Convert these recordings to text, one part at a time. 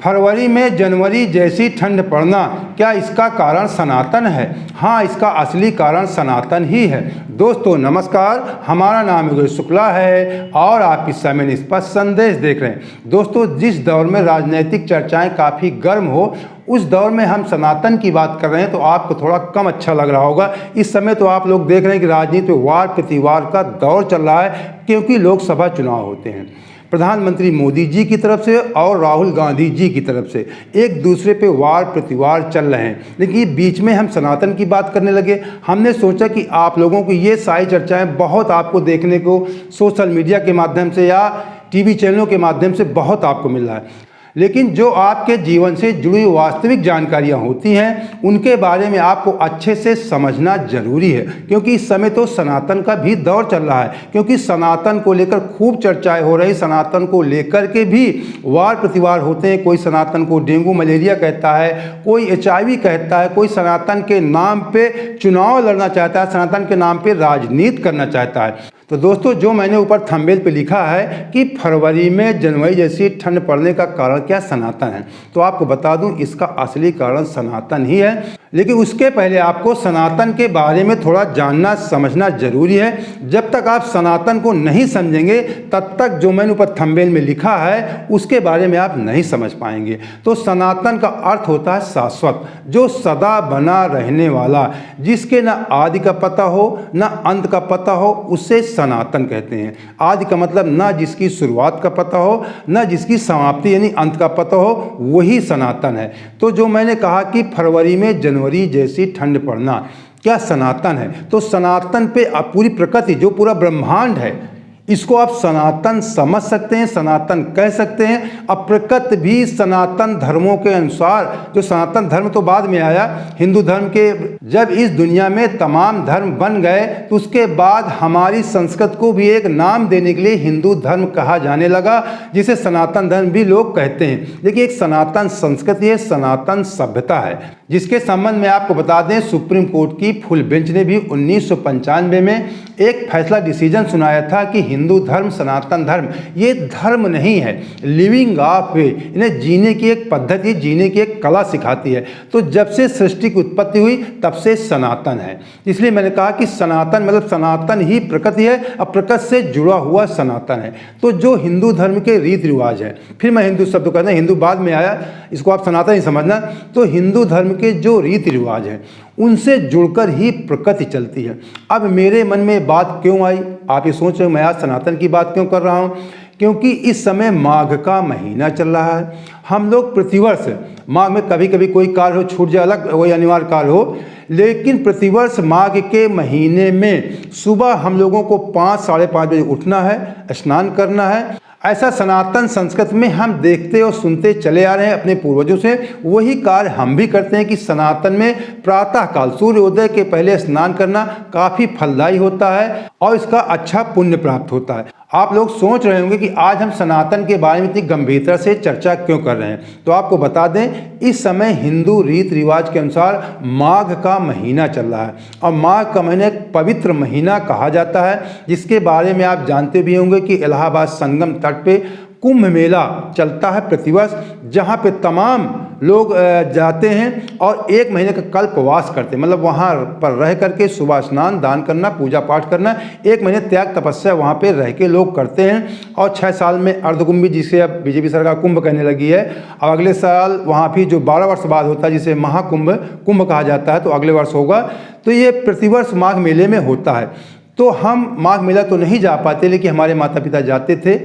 फरवरी में जनवरी जैसी ठंड पड़ना, क्या इसका कारण सनातन है? हाँ, इसका असली कारण सनातन ही है। दोस्तों नमस्कार, हमारा नाम योगेश शुक्ला है और आप इस समय निष्पक्ष संदेश देख रहे हैं। दोस्तों, जिस दौर में राजनीतिक चर्चाएं काफ़ी गर्म हो, उस दौर में हम सनातन की बात कर रहे हैं तो आपको थोड़ा कम अच्छा लग रहा होगा। इस समय तो आप लोग देख रहे हैं कि राजनीति में वार प्रतिवार का दौर चल रहा है, क्योंकि लोकसभा चुनाव होते हैं। प्रधानमंत्री मोदी जी की तरफ से और राहुल गांधी जी की तरफ से एक दूसरे पे वार प्रतिवार चल रहे हैं, लेकिन बीच में हम सनातन की बात करने लगे। हमने सोचा कि आप लोगों को ये सारी चर्चाएं बहुत आपको देखने को सोशल मीडिया के माध्यम से या टीवी चैनलों के माध्यम से बहुत आपको मिल रहा है, लेकिन जो आपके जीवन से जुड़ी वास्तविक जानकारियां होती हैं उनके बारे में आपको अच्छे से समझना जरूरी है, क्योंकि इस समय तो सनातन का भी दौर चल रहा है। क्योंकि सनातन को लेकर खूब चर्चाएं हो रही, सनातन को लेकर के भी वार प्रतिवार होते हैं। कोई सनातन को डेंगू मलेरिया कहता है, कोई HIV कहता है, कोई सनातन के नाम पे चुनाव लड़ना चाहता है, सनातन के नाम पे राजनीति करना चाहता है। तो दोस्तों, जो मैंने ऊपर थंबनेल पे लिखा है कि फरवरी में जनवरी जैसी ठंड पड़ने का कारण क्या सनातन है, तो आपको बता दूं इसका असली कारण सनातन ही है। लेकिन उसके पहले आपको सनातन के बारे में थोड़ा जानना समझना जरूरी है। जब तक आप सनातन को नहीं समझेंगे तब तक जो मैंने ऊपर थंबनेल में लिखा है उसके बारे में आप नहीं समझ पाएंगे। तो सनातन का अर्थ होता है शाश्वत, जो सदा बना रहने वाला, जिसके न आदि का पता हो न अंत का पता हो, उसे सनातन कहते हैं। आदि का मतलब न जिसकी शुरुआत का पता हो न जिसकी समाप्ति यानी अंत का पता हो, वही सनातन है। तो जो मैंने कहा कि फरवरी में जनवरी जैसी ठंड पड़ना क्या सनातन है, तो सनातन पे पूरी प्रकृति, जो पूरा ब्रह्मांड है, इसको आप सनातन समझ सकते हैं, सनातन कह सकते हैं। अब प्रकृति भी सनातन धर्मों के अनुसार, जो सनातन धर्म तो बाद में आया, हिंदू धर्म के जब इस दुनिया में तमाम धर्म बन गए तो उसके बाद हमारी संस्कृति को भी एक नाम देने के लिए हिंदू धर्म कहा जाने लगा, जिसे सनातन धर्म भी लोग कहते हैं। देखिए, एक सनातन संस्कृति है, सनातन सभ्यता है, जिसके संबंध में आपको बता दें सुप्रीम कोर्ट की फुल बेंच ने भी 1995 में एक फैसला डिसीजन सुनाया था कि हिंदू धर्म सनातन धर्म ये धर्म नहीं है, लिविंग ऑफ वे, इन्हें जीने की एक पद्धति, जीने की एक कला सिखाती है। तो जब से सृष्टि की उत्पत्ति हुई तब से सनातन है। इसलिए मैंने कहा कि सनातन मतलब सनातन ही प्रकृति है, अब प्रकृति से जुड़ा हुआ सनातन है। तो जो हिंदू धर्म के रीति रिवाज है, फिर मैं हिंदू शब्द कहता हूं, हिंदू बाद में आया, इसको आप सनातन ही समझना। तो हिंदू धर्म के जो रीति रिवाज हैं उनसे जुड़कर ही प्रकृति चलती है। अब मेरे मन में बात क्यों आई, आप ये सोच रहे हो मैं आज सनातन की बात क्यों कर रहा हूँ? क्योंकि इस समय माघ का महीना चल रहा है। हम लोग प्रतिवर्ष माघ में कभी कभी कोई कार्य हो छूट जाए, अलग कोई अनिवार्य कार्य हो, लेकिन प्रतिवर्ष माघ के महीने में सुबह हम लोगों को 5 साढ़े 5 बजे उठना है, स्नान करना है। ऐसा सनातन संस्कृति में हम देखते और सुनते चले आ रहे हैं अपने पूर्वजों से। वही कार्य हम भी करते हैं कि सनातन में प्रातः काल सूर्योदय के पहले स्नान करना काफ़ी फलदायी होता है और इसका अच्छा पुण्य प्राप्त होता है। आप लोग सोच रहे होंगे कि आज हम सनातन के बारे में इतनी गंभीरता से चर्चा क्यों कर रहे हैं, तो आपको बता दें इस समय हिंदू रीति रिवाज के अनुसार माघ का महीना चल रहा है और माघ का महीना एक पवित्र महीना कहा जाता है, जिसके बारे में आप जानते भी होंगे कि इलाहाबाद संगम तट पे कुंभ मेला चलता है प्रतिवर्ष, जहाँ पे तमाम लोग जाते हैं और 1 महीने का कल्पवास करते हैं। मतलब वहाँ पर रह करके सुबह स्नान दान करना, पूजा पाठ करना, 1 महीने त्याग तपस्या वहाँ पे रह के लोग करते हैं। और 6 साल में अर्धकुंभी, जिसे अब बीजेपी सरकार कुंभ कहने लगी है, और अगले साल वहाँ भी जो 12 वर्ष बाद होता है जिसे महाकुंभ कुंभ कहा जाता है, तो अगले वर्ष होगा। तो ये प्रतिवर्ष माघ मेले में होता है। तो हम माघ मेला तो नहीं जा पाते, लेकिन हमारे माता पिता जाते थे,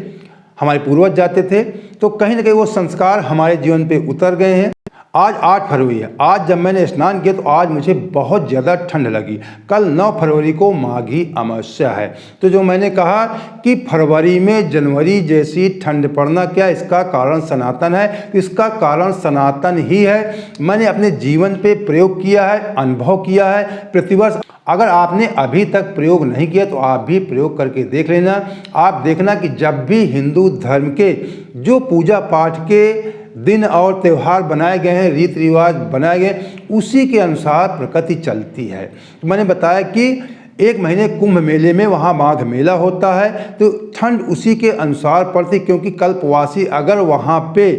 हमारे पूर्वज जाते थे, तो कहीं ना कहीं वो संस्कार हमारे जीवन पे उतर गए हैं। आज 8 फरवरी है। आज जब मैंने स्नान किया तो आज मुझे बहुत ज़्यादा ठंड लगी। कल 9 फरवरी को माघी अमावस्या है। तो जो मैंने कहा कि फरवरी में जनवरी जैसी ठंड पड़ना क्या इसका कारण सनातन है, तो इसका कारण सनातन ही है। मैंने अपने जीवन पे प्रयोग किया है, अनुभव किया है प्रतिवर्ष। अगर आपने अभी तक प्रयोग नहीं किया तो आप भी प्रयोग करके देख लेना। आप देखना कि जब भी हिंदू धर्म के जो पूजा पाठ के दिन और त्यौहार बनाए गए हैं, रीति रिवाज बनाए गए, उसी के अनुसार प्रकृति चलती है। तो मैंने बताया कि 1 महीने कुंभ मेले में वहाँ माघ मेला होता है, तो ठंड उसी के अनुसार पड़ती, क्योंकि कल्पवासी अगर वहाँ पे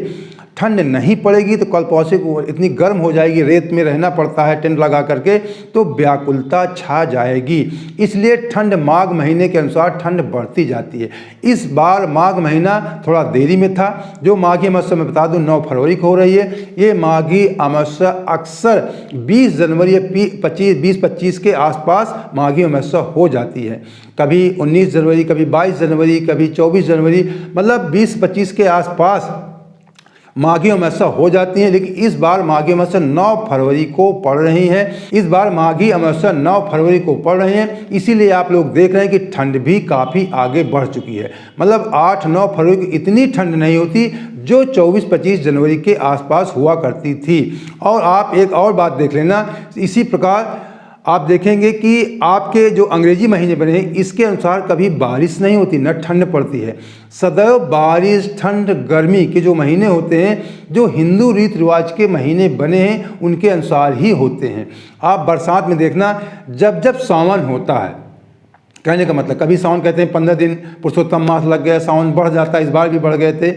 ठंड नहीं पड़ेगी तो कल्पवासियों इतनी गर्म हो जाएगी, रेत में रहना पड़ता है टेंट लगा करके, तो व्याकुलता छा जाएगी। इसलिए ठंड माघ महीने के अनुसार ठंड बढ़ती जाती है। इस बार माघ महीना थोड़ा देरी में था। जो माघी अमावस्या मैं बता दूं 9 फरवरी को हो रही है। ये माघी अमावस्या अक्सर 20 जनवरी या 20-25 के आसपास माघी अमावस्या हो जाती है। कभी 19 जनवरी, कभी 22 जनवरी, कभी 24 जनवरी, मतलब 20-25 के आसपास माघी अमावस्या हो जाती है। लेकिन इस बार माघी अमावस्या 9 फरवरी को पड़ रही है। इस बार माघी अमावस्या 9 फरवरी को पड़ रही है। इसीलिए आप लोग देख रहे हैं कि ठंड भी काफ़ी आगे बढ़ चुकी है। मतलब 8-9 फरवरी को इतनी ठंड नहीं होती जो 24-25 जनवरी के आसपास हुआ करती थी। और आप एक और बात देख लेना, इसी प्रकार आप देखेंगे कि आपके जो अंग्रेजी महीने बने हैं इसके अनुसार कभी बारिश नहीं होती, न ठंड पड़ती है। सदैव बारिश, ठंड, गर्मी के जो महीने होते हैं, जो हिंदू रीति रिवाज के महीने बने हैं उनके अनुसार ही होते हैं। आप बरसात में देखना, जब जब सावन होता है, कहने का मतलब कभी सावन कहते हैं 15 दिन पुरुषोत्तम मास लग गया, सावन बढ़ जाता है। इस बार भी बढ़ गए थे,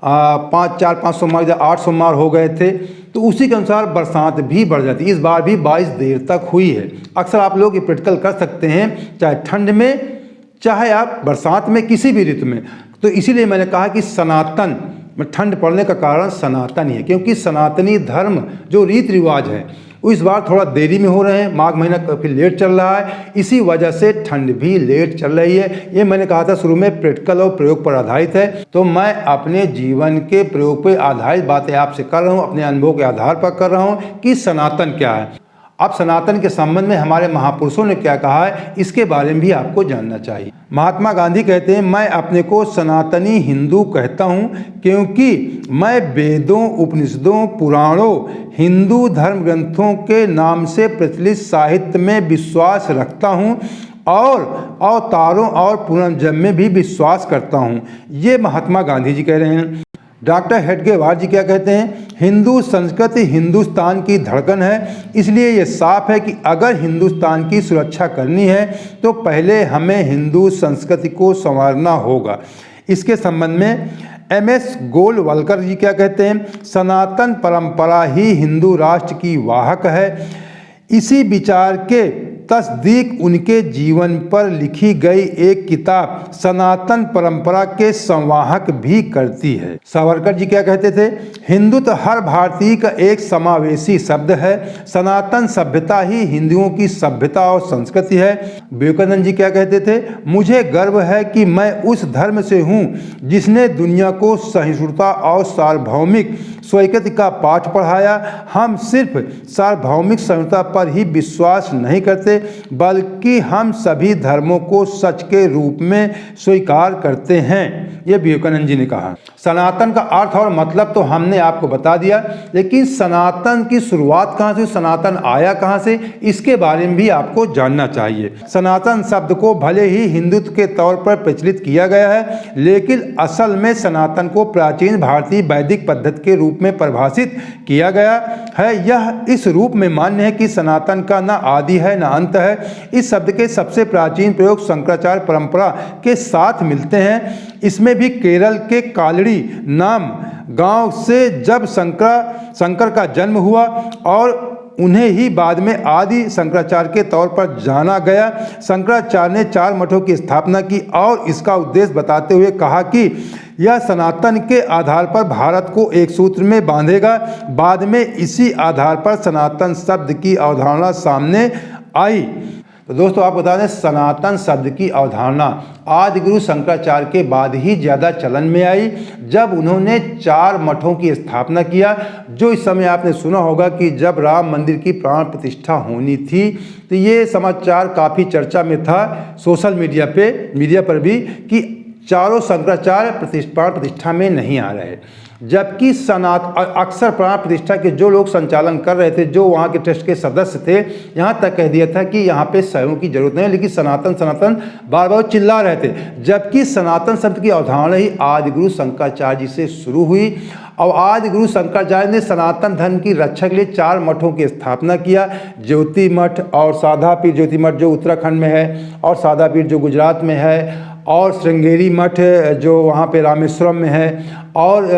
4-5 सोमवार या 8 सोमवार हो गए थे, तो उसी के अनुसार बरसात भी बढ़ जाती है। इस बार भी 22 देर तक हुई है। अक्सर आप लोग ये प्रैक्टिकल कर सकते हैं, चाहे ठंड में, चाहे आप बरसात में, किसी भी ऋतु में। तो इसीलिए मैंने कहा कि सनातन में ठंड पड़ने का कारण सनातन ही है, क्योंकि सनातनी धर्म जो रीति रिवाज है वो इस बार थोड़ा देरी में हो रहे हैं। माघ महीना काफ़ी लेट चल रहा है, इसी वजह से ठंड भी लेट चल रही है। ये मैंने कहा था शुरू में प्रैक्टिकल और प्रयोग पर आधारित है, तो मैं अपने जीवन के प्रयोग पर आधारित बातें आपसे कर रहा हूँ, अपने अनुभव के आधार पर कर रहा हूँ कि सनातन क्या है। अब सनातन के संबंध में हमारे महापुरुषों ने क्या कहा है, इसके बारे में भी आपको जानना चाहिए। महात्मा गांधी कहते हैं, मैं अपने को सनातनी हिंदू कहता हूँ क्योंकि मैं वेदों, उपनिषदों, पुराणों, हिंदू धर्म ग्रंथों के नाम से प्रचलित साहित्य में विश्वास रखता हूँ और अवतारों और पुनर्जन्म में भी विश्वास करता हूँ। ये महात्मा गांधी जी कह रहे हैं। डॉक्टर हेडगेवार जी क्या कहते हैं, हिंदू संस्कृति हिंदुस्तान की धड़कन है, इसलिए ये साफ है कि अगर हिंदुस्तान की सुरक्षा करनी है तो पहले हमें हिंदू संस्कृति को संवारना होगा। इसके संबंध में MS गोलवलकर जी क्या कहते हैं, सनातन परंपरा ही हिंदू राष्ट्र की वाहक है। इसी विचार के तस्दीक उनके जीवन पर लिखी गई एक किताब सनातन परंपरा के संवाहक भी करती है। सावरकर जी क्या कहते थे, हिंदुत्व हर भारतीय का एक समावेशी शब्द है। सनातन सभ्यता ही हिंदुओं की सभ्यता और संस्कृति है। विवेकानंद जी क्या कहते थे, मुझे गर्व है कि मैं उस धर्म से हूँ जिसने दुनिया को सहिष्णुता और सार्वभौमिक स्वीकृति का पाठ पढ़ाया। हम सिर्फ सार्वभौमिक सहिष्णुता पर ही विश्वास नहीं करते बल्कि हम सभी धर्मों को सच के रूप में स्वीकार करते हैं। ये विवेकानंद जी ने कहा। सनातन का अर्थ और मतलब तो हमने आपको बता दिया, लेकिन सनातन की शुरुआत कहाँ से, सनातन आया कहाँ से, इसके बारे में भी आपको जानना चाहिए। सनातन शब्द को भले ही हिंदुत्व के तौर पर प्रचलित किया गया है, लेकिन असल में सनातन को प्राचीन भारतीय वैदिक पद्धति के रूप में परिभाषित किया गया है। यह इस रूप में मान्य है कि सनातन का न आदि है न अंत है। इस शब्द के सबसे प्राचीन प्रयोग शंकराचार्य परंपरा के साथ मिलते हैं। इसमें भी केरल के कालड़ी नाम गांव से जब शंकर का जन्म हुआ और उन्हें ही बाद में आदि शंकराचार्य के तौर पर जाना गया। शंकराचार्य ने 4 मठों की स्थापना की और इसका उद्देश्य बताते हुए कहा कि यह सनातन के आधार पर भारत को एक सूत्र में बांधेगा। बाद में इसी आधार पर सनातन शब्द की अवधारणा सामने आई। तो दोस्तों आपको बता दें, सनातन शब्द की अवधारणा आदि गुरु शंकराचार्य के बाद ही ज़्यादा चलन में आई, जब उन्होंने 4 मठों की स्थापना किया। जो इस समय आपने सुना होगा कि जब राम मंदिर की प्राण प्रतिष्ठा होनी थी, तो ये समाचार काफ़ी चर्चा में था सोशल मीडिया पर भी कि चारों शंकराचार्य प्राण प्रतिष्ठा में नहीं आ रहे, जबकि अक्सर प्राण प्रतिष्ठा के जो लोग संचालन कर रहे थे, जो वहाँ के ट्रस्ट के सदस्य थे, यहाँ तक कह दिया था कि यहाँ पे सहयोग की जरूरत नहीं है, लेकिन सनातन बार बार चिल्ला रहे थे। जबकि सनातन शब्द की अवधारणा ही आदि गुरु शंकराचार्य जी से शुरू हुई और आदि गुरु शंकराचार्य ने सनातन धर्म की रक्षा के लिए 4 मठों की स्थापना किया। ज्योति मठ और साधापीठ, ज्योति मठ जो उत्तराखंड में है और साधापीठ जो गुजरात में है, और श्रृंगेरी मठ जो वहाँ पे रामेश्वरम में है, और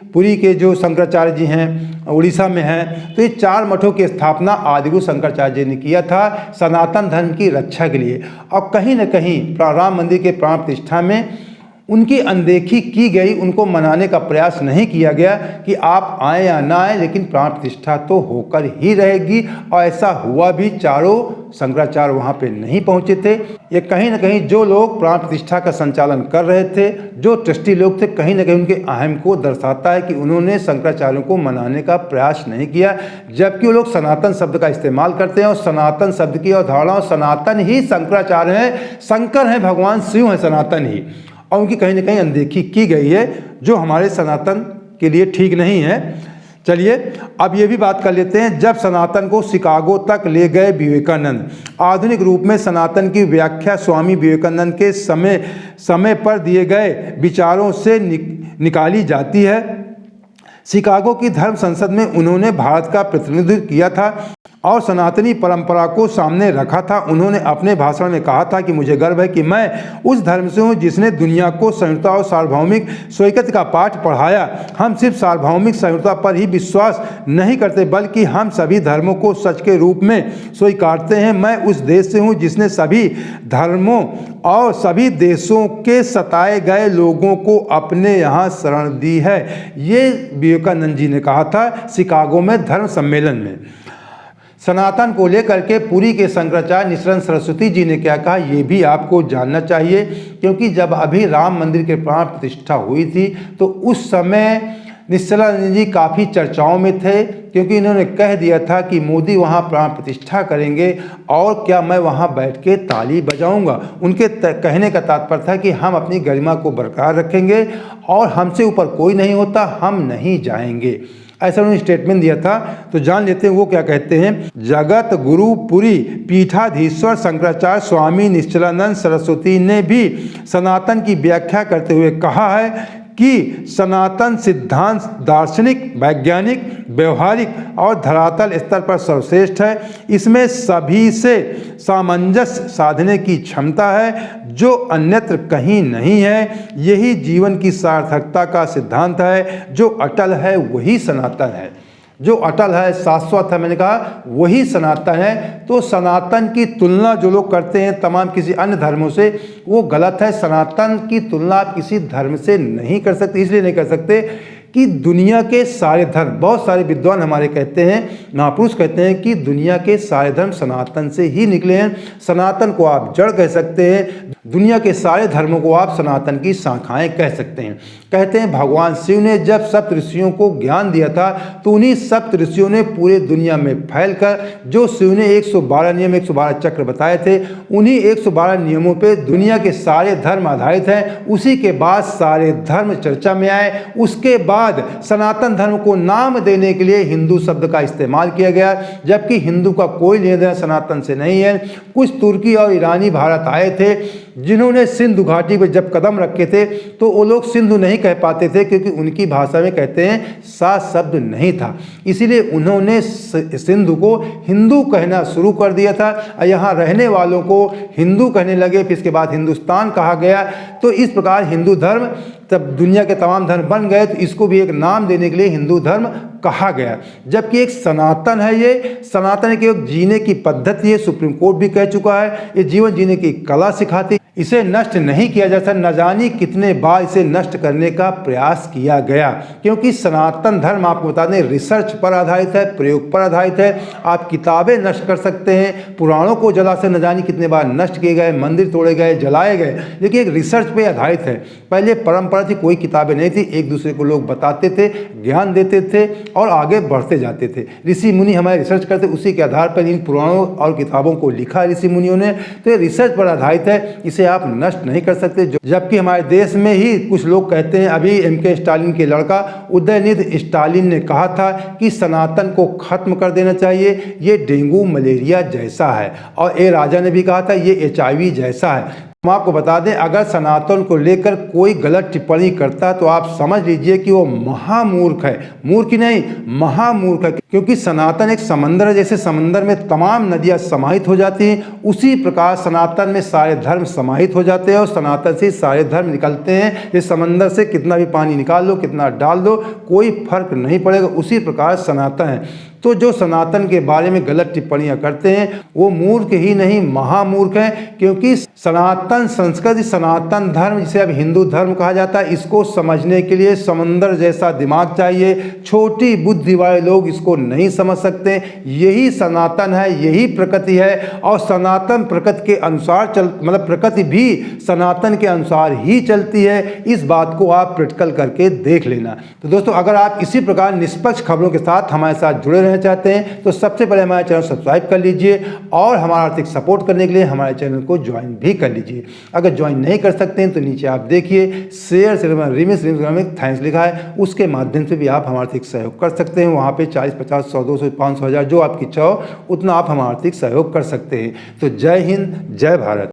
पुरी के जो शंकराचार्य जी हैं उड़ीसा में हैं। तो ये 4 मठों की स्थापना आदिगुरु शंकराचार्य जी ने किया था सनातन धर्म की रक्षा के लिए। और कहीं न कहीं राम मंदिर के प्राण प्रतिष्ठा में उनकी अनदेखी की गई, उनको मनाने का प्रयास नहीं किया गया कि आप आए या ना आए, लेकिन प्राण प्रतिष्ठा तो होकर ही रहेगी। और ऐसा हुआ भी, चारों शंकराचार्य वहाँ पे नहीं पहुँचे थे। ये कहीं ना कहीं जो लोग प्राण प्रतिष्ठा का संचालन कर रहे थे, जो ट्रस्टी लोग थे, कहीं ना कहीं उनके अहम को दर्शाता है कि उन्होंने शंकराचार्यों को मनाने का प्रयास नहीं किया, जबकि वो लोग सनातन शब्द का इस्तेमाल करते हैं। और सनातन शब्द की अवधारणा, सनातन ही शंकराचार्य हैं, शंकर हैं, भगवान शिव हैं, सनातन ही। और उनकी कहीं ना कहीं अनदेखी की गई है, जो हमारे सनातन के लिए ठीक नहीं है। चलिए अब ये भी बात कर लेते हैं, जब सनातन को शिकागो तक ले गए विवेकानंद, आधुनिक रूप में सनातन की व्याख्या स्वामी विवेकानंद के समय पर दिए गए विचारों से निकाली जाती है। शिकागो की धर्म संसद में उन्होंने भारत का प्रतिनिधित्व किया था और सनातनी परंपरा को सामने रखा था। उन्होंने अपने भाषण में कहा था कि मुझे गर्व है कि मैं उस धर्म से हूँ जिसने दुनिया को संहिता और सार्वभौमिक स्वीकृति का पाठ पढ़ाया। हम सिर्फ सार्वभौमिक संहिता पर ही विश्वास नहीं करते, बल्कि हम सभी धर्मों को सच के रूप में स्वीकारते हैं। मैं उस देश से हूँ जिसने सभी धर्मों और सभी देशों के सताए गए लोगों को अपने यहाँ शरण दी है। ये विवेकानंद जी ने कहा था शिकागो में धर्म सम्मेलन में। सनातन को लेकर के पुरी के शंकराचार्य निश्चलानंद सरस्वती जी ने क्या कहा, ये भी आपको जानना चाहिए, क्योंकि जब अभी राम मंदिर के प्राण प्रतिष्ठा हुई थी तो उस समय निश्चलानंद जी काफ़ी चर्चाओं में थे, क्योंकि इन्होंने कह दिया था कि मोदी वहाँ प्राण प्रतिष्ठा करेंगे और क्या मैं वहाँ बैठ के ताली बजाऊंगा। उनके कहने का तात्पर्य था कि हम अपनी गरिमा को बरकरार रखेंगे और हमसे ऊपर कोई नहीं होता, हम नहीं जाएंगे, ऐसा उन्होंने स्टेटमेंट दिया था। तो जान लेते हैं वो क्या कहते हैं। जगत गुरु पुरी पीठाधीश्वर शंकराचार्य स्वामी निश्चलानंद सरस्वती ने भी सनातन की व्याख्या करते हुए कहा है कि सनातन सिद्धांत दार्शनिक, वैज्ञानिक, व्यवहारिक और धरातल स्तर पर सर्वश्रेष्ठ है। इसमें सभी से सामंजस्य साधने की क्षमता है जो अन्यत्र कहीं नहीं है। यही जीवन की सार्थकता का सिद्धांत है। जो अटल है वही सनातन है, जो अटल है, शाश्वत है, मैंने कहा वही सनातन है। तो सनातन की तुलना जो लोग करते हैं तमाम किसी अन्य धर्मों से, वो गलत है। सनातन की तुलना आप किसी धर्म से नहीं कर सकते, इसलिए नहीं कर सकते कि दुनिया के सारे धर्म, बहुत सारे विद्वान हमारे कहते हैं, महापुरुष कहते हैं कि दुनिया के सारे धर्म सनातन से ही निकले हैं। सनातन को आप जड़ कह सकते हैं, दुनिया के सारे धर्मों को आप सनातन की शाखाएं कह सकते हैं। कहते हैं भगवान शिव ने जब सप्त ऋषियों को ज्ञान दिया था तो उन्हीं सप्त ऋषियों ने पूरे दुनिया में फैलकर जो शिव ने 112 नियम, 112 चक्र बताए थे, उन्हीं 112 नियमों पे दुनिया के सारे धर्म आधारित हैं। उसी के बाद सारे धर्म चर्चा में आए। उसके बाद सनातन धर्म को नाम देने के लिए हिंदू शब्द का इस्तेमाल किया गया, जबकि हिंदू का कोई लेना देना सनातन से नहीं है। कुछ तुर्की और ईरानी भारत आए थे जिन्होंने सिंधु घाटी पर जब कदम रखे थे तो वो लोग सिंधु नहीं कह पाते थे, क्योंकि उनकी भाषा में कहते हैं सा शब्द नहीं था। इसीलिए उन्होंने सिंधु को हिंदू कहना शुरू कर दिया था। यहाँ रहने वालों को हिंदू कहने लगे, फिर इसके बाद हिंदुस्तान कहा गया। तो इस प्रकार हिंदू धर्म तब दुनिया के तमाम धर्म बन गए, तो इसको भी एक नाम देने के लिए हिंदू धर्म कहा गया। जबकि एक सनातन है, ये सनातन की एक जीने की पद्धति है, सुप्रीम कोर्ट भी कह चुका है। ये जीवन जीने की कला सिखाती, इसे नष्ट नहीं किया जा सकता। न जाने कितने बार इसे नष्ट करने का प्रयास किया गया, क्योंकि सनातन धर्म आपको बता दें रिसर्च पर आधारित है, प्रयोग पर आधारित है। आप किताबें नष्ट कर सकते हैं, पुराणों को जला से न जाने कितने बार नष्ट किए गए, मंदिर तोड़े गए, जलाए गए, लेकिन एक रिसर्च पे आधारित है। पहले परंपरा थी, कोई किताबें नहीं थी, एक दूसरे को लोग बताते थे, ज्ञान देते थे और आगे बढ़ते जाते थे। ऋषि मुनि हमारे रिसर्च करते, उसी के आधार पर इन पुराणों और किताबों को लिखा ऋषि मुनियों ने। तो ये रिसर्च पर आधारित है, इसे आप नष्ट नहीं कर सकते। जबकि हमारे देश में ही कुछ लोग कहते हैं, अभी एम.के. स्टालिन के लड़का उदयनिधि स्टालिन ने कहा था कि सनातन को खत्म कर देना चाहिए, ये डेंगू मलेरिया जैसा है। और ए राजा ने भी कहा था ये HIV जैसा है। हम आपको बता दें, अगर सनातन को लेकर कोई गलत टिप्पणी करता है तो आप समझ लीजिए कि वो महामूर्ख है। मूर्ख नहीं, महामूर्ख है। क्योंकि सनातन एक समंदर है, जैसे समंदर में तमाम नदियाँ समाहित हो जाती हैं, उसी प्रकार सनातन में सारे धर्म समाहित हो जाते हैं और सनातन से सारे धर्म निकलते हैं। इस समंदर से कितना भी पानी निकाल लो, कितना डाल दो, कोई फर्क नहीं पड़ेगा। उसी प्रकार सनातन है। तो जो सनातन के बारे में गलत टिप्पणियां करते हैं वो मूर्ख ही नहीं महामूर्ख हैं, क्योंकि सनातन संस्कृति, सनातन धर्म, जिसे अब हिंदू धर्म कहा जाता है, इसको समझने के लिए समंदर जैसा दिमाग चाहिए। छोटी बुद्धि वाले लोग इसको नहीं समझ सकते। यही सनातन है, यही प्रकृति है और सनातन प्रकृति के अनुसार मतलब प्रकृति भी सनातन के अनुसार ही चलती है। इस बात को आप प्रैक्टिकल करके देख लेना। तो दोस्तों, अगर आप इसी प्रकार निष्पक्ष खबरों के साथ हमारे साथ जुड़े रहना चाहते हैं तो सबसे पहले हमारे चैनल सब्सक्राइब कर लीजिए और हमारा आर्थिक सपोर्ट करने के लिए हमारे चैनल को ज्वाइन भी कर लीजिए। अगर ज्वाइन नहीं कर सकते हैं तो नीचे आप देखिए शेयर रिमिस में थैंक्स लिखा है, उसके माध्यम से भी आप हमारा आर्थिक सहयोग कर सकते हैं। वहाँ पे 40, 50, 100, 200, 500, 1000 जो आपकी इच्छा हो उतना आप हमारा आर्थिक सहयोग कर सकते हैं। तो जय हिंद, जय भारत।